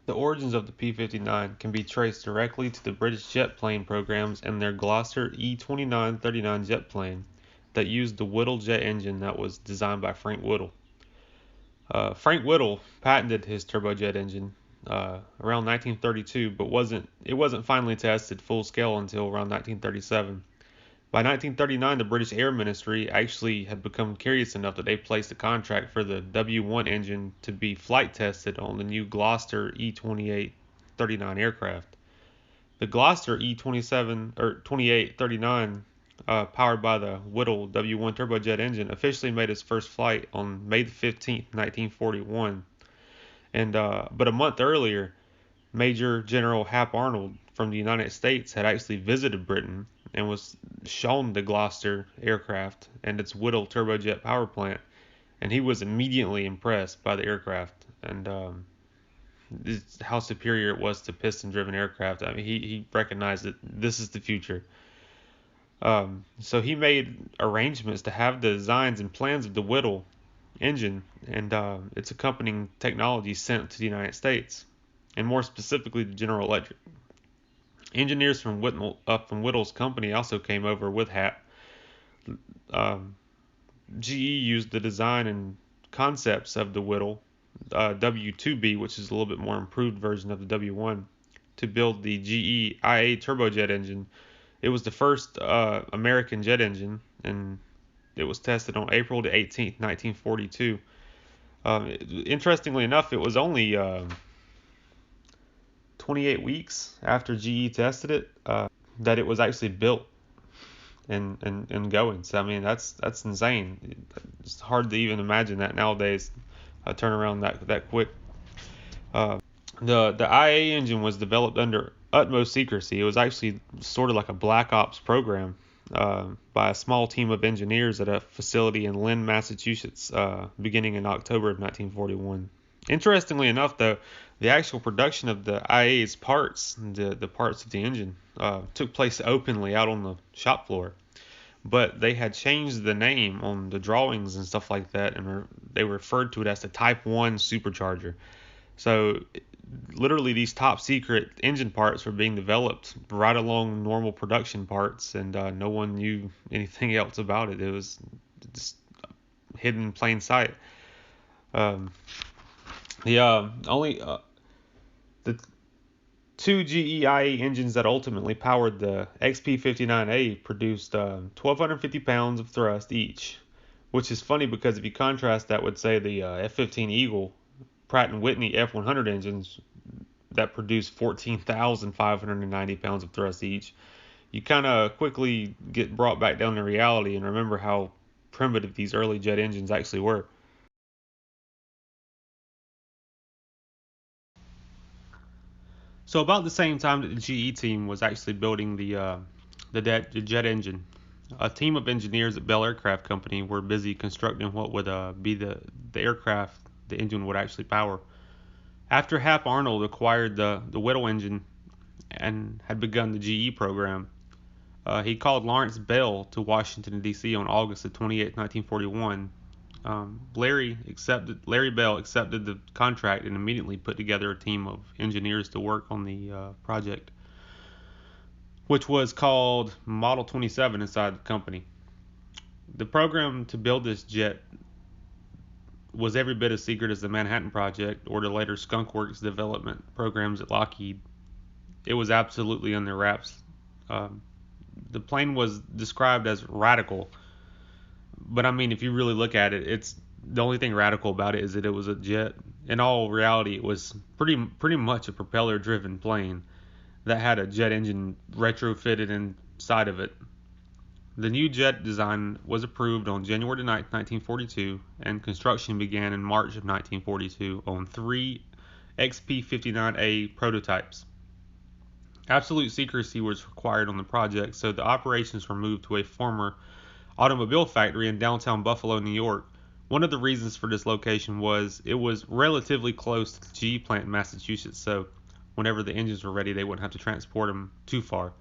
The origins of the P-59 can be traced directly to the British jet plane programs and their Gloster E-29-39 jet plane that used the Whittle jet engine that was designed by Frank Whittle. Frank Whittle patented his turbojet engine around 1932, but it wasn't finally tested full scale until around 1937. By 1939, the British Air Ministry actually had become curious enough that they placed a contract for the W1 engine to be flight tested on the new Gloster E-28-39 aircraft. The Gloster E-27 or 28-39, powered by the Whittle W1 turbojet engine, officially made its first flight on May 15, 1941. But a month earlier, Major General Hap Arnold from the United States had actually visited Britain and was shown the Gloucester aircraft and its Whittle turbojet power plant, and he was immediately impressed by the aircraft and how superior it was to piston-driven aircraft. I mean, he recognized that this is the future. So he made arrangements to have the designs and plans of the Whittle engine and its accompanying technology sent to the United States, and more specifically to General Electric. Engineers from Whittle's company also came over with Hap. Um, GE used the design and concepts of the Whittle W2B, which is a little bit more improved version of the W1, to build the GE IA turbojet engine. It was the first American jet engine, and it was tested on April the 18th, 1942. Interestingly enough, it was only 28 weeks after GE tested it that it was actually built and going. So I mean that's insane. It's hard to even imagine that nowadays. A turnaround that quick. Uh, the IA engine was developed under utmost secrecy. It was actually sort of like a black ops program by a small team of engineers at a facility in Lynn, Massachusetts, beginning in October of 1941. Interestingly enough, though, the actual production of the IA's parts, the parts of the engine, took place openly out on the shop floor. But they had changed the name on the drawings and stuff like that, and they referred to it as the Type 1 supercharger. So literally these top secret engine parts were being developed right along normal production parts, and no one knew anything else about it. It was just hidden in plain sight. Um, the two GEIA engines that ultimately powered the XP-59A produced 1,250 pounds of thrust each, which is funny because if you contrast that with, say, the F-15 Eagle, Pratt & Whitney F-100 engines that produce 14,590 pounds of thrust each, you kind of quickly get brought back down to reality and remember how primitive these early jet engines actually were. So about the same time that the GE team was actually building the jet engine, a team of engineers at Bell Aircraft Company were busy constructing what would be the aircraft the engine would actually power. After Hap Arnold acquired the Whittle engine and had begun the GE program, he called Lawrence Bell to Washington, D.C. on August the 28th, 1941. Larry Bell accepted the contract and immediately put together a team of engineers to work on the project, which was called Model 27 inside the company. The program to build this jet was every bit as secret as the Manhattan Project or the later Skunk Works development programs at Lockheed. It was absolutely under wraps. Um, the plane was described as radical, but I mean, if you really look at it, it's the only thing radical about it is that it was a jet. In all reality, it was pretty much a propeller-driven plane that had a jet engine retrofitted inside of it. The new jet design was approved on January 9, 1942, and construction began in March of 1942 on three XP-59A prototypes. Absolute secrecy was required on the project, so the operations were moved to a former automobile factory in downtown Buffalo, New York. One of the reasons for this location was it was relatively close to the GE plant in Massachusetts, so whenever the engines were ready, they wouldn't have to transport them too far.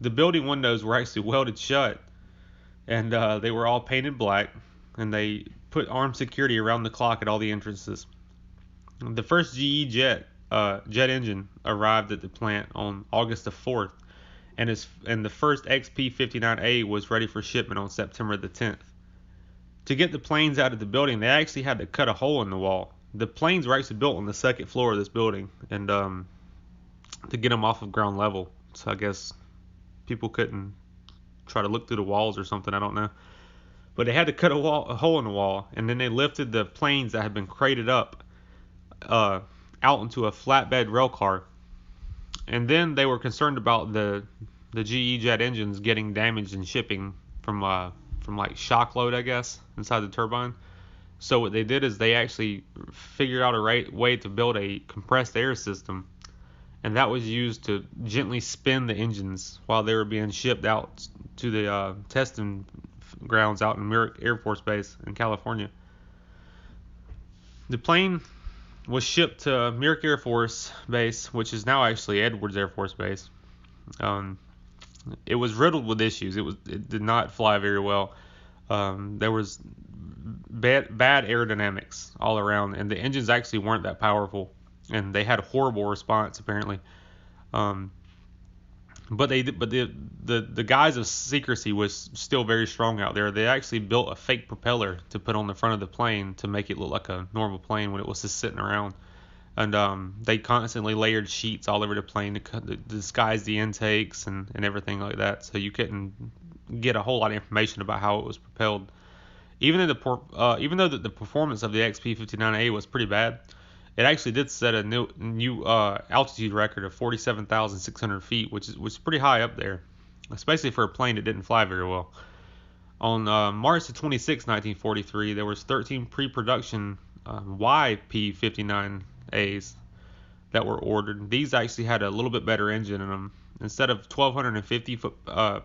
The building windows were actually welded shut, and they were all painted black, and they put armed security around the clock at all the entrances. The first GE jet jet engine arrived at the plant on August the 4th, and the first XP-59A was ready for shipment on September the 10th. To get the planes out of the building, they actually had to cut a hole in the wall. The planes were actually built on the second floor of this building, and to get them off of ground level. So I guess people couldn't try to look through the walls or something. I don't know. But they had to cut a hole in the wall, and then they lifted the planes that had been crated up out into a flatbed rail car. And then they were concerned about the GE jet engines getting damaged in shipping from like shock load, I guess, inside the turbine. So what they did is they actually figured out a way to build a compressed air system, and that was used to gently spin the engines while they were being shipped out to the testing grounds out in Merrick Air Force Base in California. The plane was shipped to Merrick Air Force Base, which is now actually Edwards Air Force Base. It was riddled with issues. It did not fly very well. There was bad aerodynamics all around, and the engines actually weren't that powerful, and they had horrible response apparently. But the guise of secrecy was still very strong out there. They actually built a fake propeller to put on the front of the plane to make it look like a normal plane when it was just sitting around. And they constantly layered sheets all over the plane to disguise the intakes and everything like that, so you couldn't get a whole lot of information about how it was propelled. Even though the performance of the XP-59A was pretty bad, it actually did set a new altitude record of 47,600 feet, which is pretty high up there, especially for a plane that didn't fly very well. On March 26, 1943, there was 13 pre-production YP-59As that were ordered. These actually had a little bit better engine in them. Instead of 1,250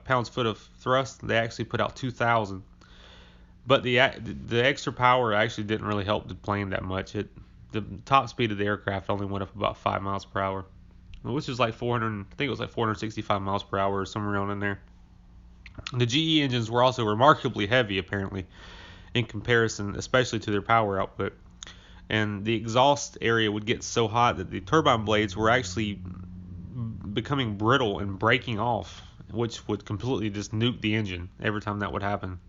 pounds-foot of thrust, they actually put out 2,000. But the extra power actually didn't really help the plane that much. The top speed of the aircraft only went up about 5 miles per hour, which was like 465 miles per hour or somewhere around in there. The GE engines were also remarkably heavy, apparently, in comparison, especially to their power output. And the exhaust area would get so hot that the turbine blades were actually becoming brittle and breaking off, which would completely just nuke the engine every time that would happen.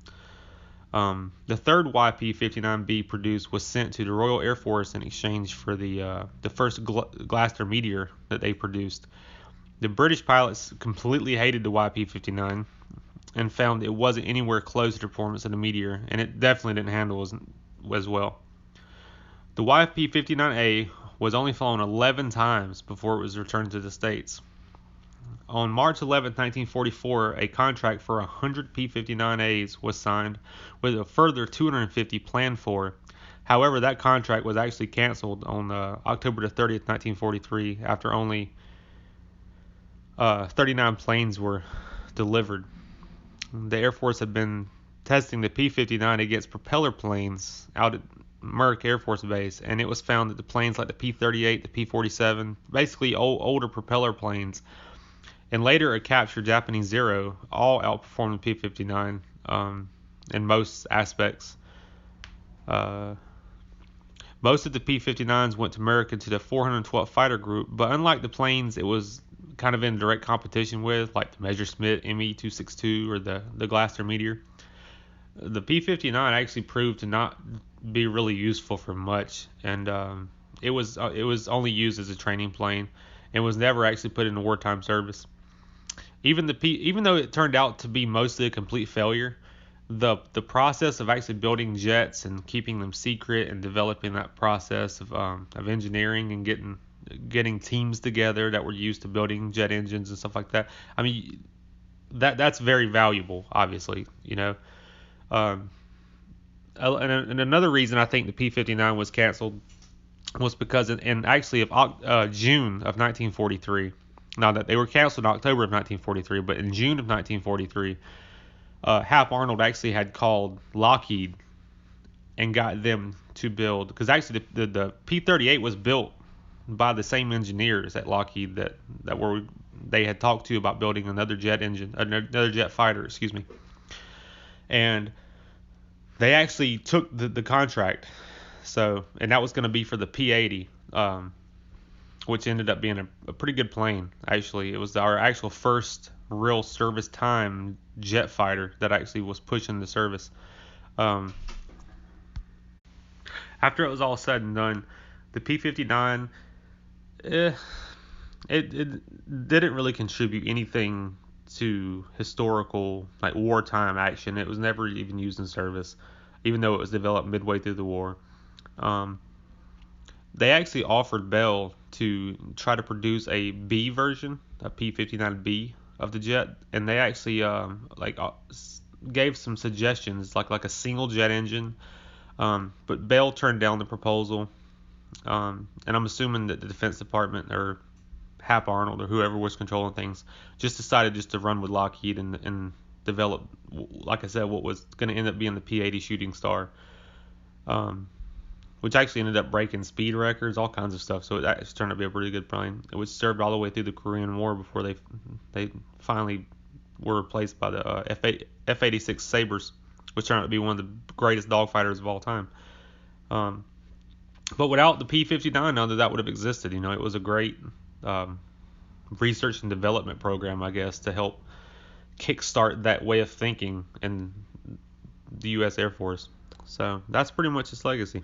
The third YP-59B produced was sent to the Royal Air Force in exchange for the first Glaster Meteor that they produced. The British pilots completely hated the YP-59 and found it wasn't anywhere close to the performance of the Meteor, and it definitely didn't handle as well. The YP-59A was only flown 11 times before it was returned to the States. On March 11, 1944, a contract for 100 P-59As was signed, with a further 250 planned for. However, that contract was actually canceled on October 30th, 1943, after only 39 planes were delivered. The Air Force had been testing the P-59 against propeller planes out at Merrick Air Force Base, and it was found that the planes like the P-38, the P-47, basically older propeller planes, and later a captured Japanese Zero, all outperformed the P-59 in most aspects. Most of the P-59s went to America to the 412th Fighter Group, but unlike the planes it was kind of in direct competition with, like the Messerschmitt ME-262 or the Glaster Meteor, the P-59 actually proved to not be really useful for much, and it was only used as a training plane and was never actually put into wartime service. Even though it turned out to be mostly a complete failure, the process of actually building jets and keeping them secret and developing that process of engineering and getting teams together that were used to building jet engines and stuff like that. I mean, that's very valuable, obviously, you know. And another reason I think the P-59 was canceled was because in actually of June of 1943. Now that they were canceled in October of 1943, but in June of 1943, Hap Arnold actually had called Lockheed and got them to build, because actually the P-38 was built by the same engineers at Lockheed that they had talked to about building another jet fighter, excuse me. And they actually took the contract, and that was going to be for the P-80. which ended up being a pretty good plane. Actually, it was our actual first real service time jet fighter that actually was pushing the service. Um, After it was all said and done, the P-59, eh, it didn't really contribute anything to historical like wartime action. It was never even used in service, even though it was developed midway through the war. Um, they actually offered Bell to try to produce a B version, a P-59B of the jet, and they actually gave some suggestions like a single jet engine. But Bell turned down the proposal, and I'm assuming that the Defense Department or Hap Arnold or whoever was controlling things just decided just to run with Lockheed and develop, like I said, what was going to end up being the P-80 Shooting Star, um, which actually ended up breaking speed records, all kinds of stuff. So it actually turned out to be a pretty good plane. It was served all the way through the Korean War before they finally were replaced by the F-86 Sabres, which turned out to be one of the greatest dogfighters of all time. Um, but without the P-59, none of that would have existed. You know, it was a great um, research and development program, I guess, to help kickstart that way of thinking in the U.S. Air Force. So that's pretty much its legacy.